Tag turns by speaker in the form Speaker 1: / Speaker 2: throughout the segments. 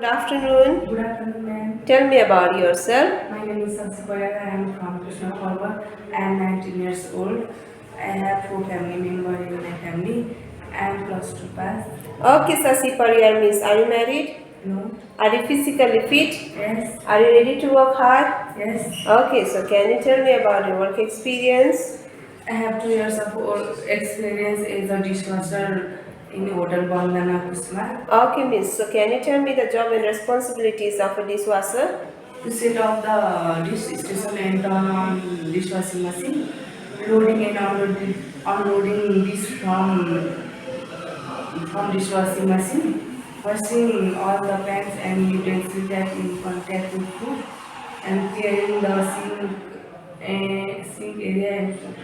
Speaker 1: Good afternoon.
Speaker 2: Good afternoon, ma'am.
Speaker 1: Tell me about yourself.
Speaker 2: My name is Shasi. I am from Krishna Pariyar. I am 19 years old. I have 4 family members in my family. I am plus 2 pass.
Speaker 1: Okay, Shasi Pariyar means are you married?
Speaker 2: No.
Speaker 1: Are you physically fit?
Speaker 2: Yes.
Speaker 1: Are you ready to work hard?
Speaker 2: Yes.
Speaker 1: Okay, so can you tell me about your work experience?
Speaker 2: I have 2 years of experience as a dishwasher in Hotel Bandana Kusma.
Speaker 1: Okay, miss. So can you tell me the job and responsibilities of a dishwasher?
Speaker 2: To set up the dish station and turn on dishwashing machine, loading and unloading dish from dishwashing machine, washing all the pans and utensils that in contact with food, and clearing the sink area and food.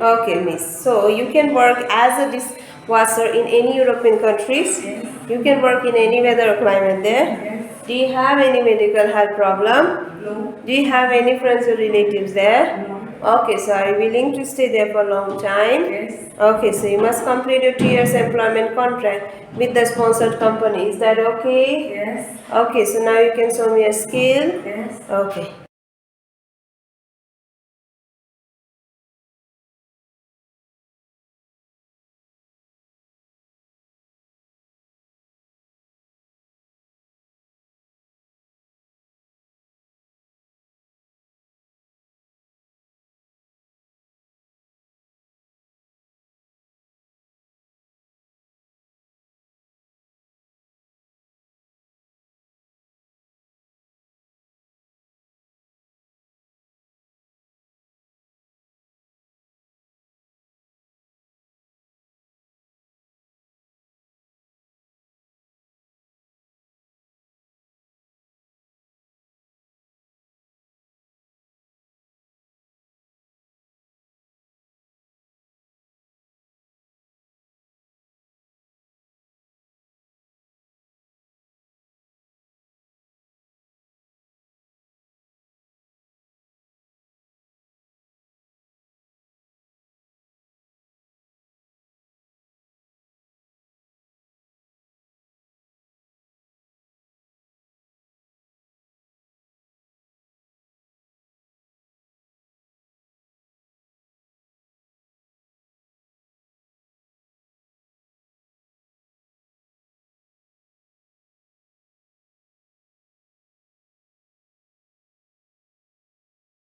Speaker 1: Okay, miss. So you can work as a dishwasher in any European countries.
Speaker 2: Yes.
Speaker 1: You can work in any weather or climate there.
Speaker 2: Yes.
Speaker 1: Do you have any medical health problem?
Speaker 2: No.
Speaker 1: Do you have any friends or relatives there?
Speaker 2: No.
Speaker 1: Okay, so are you willing to stay there for a long time?
Speaker 2: Yes.
Speaker 1: Okay, so you must complete your 2 years employment contract with the sponsored company. Is that okay?
Speaker 2: Yes.
Speaker 1: Okay, so now you can show me a skill.
Speaker 2: Yes.
Speaker 1: Okay.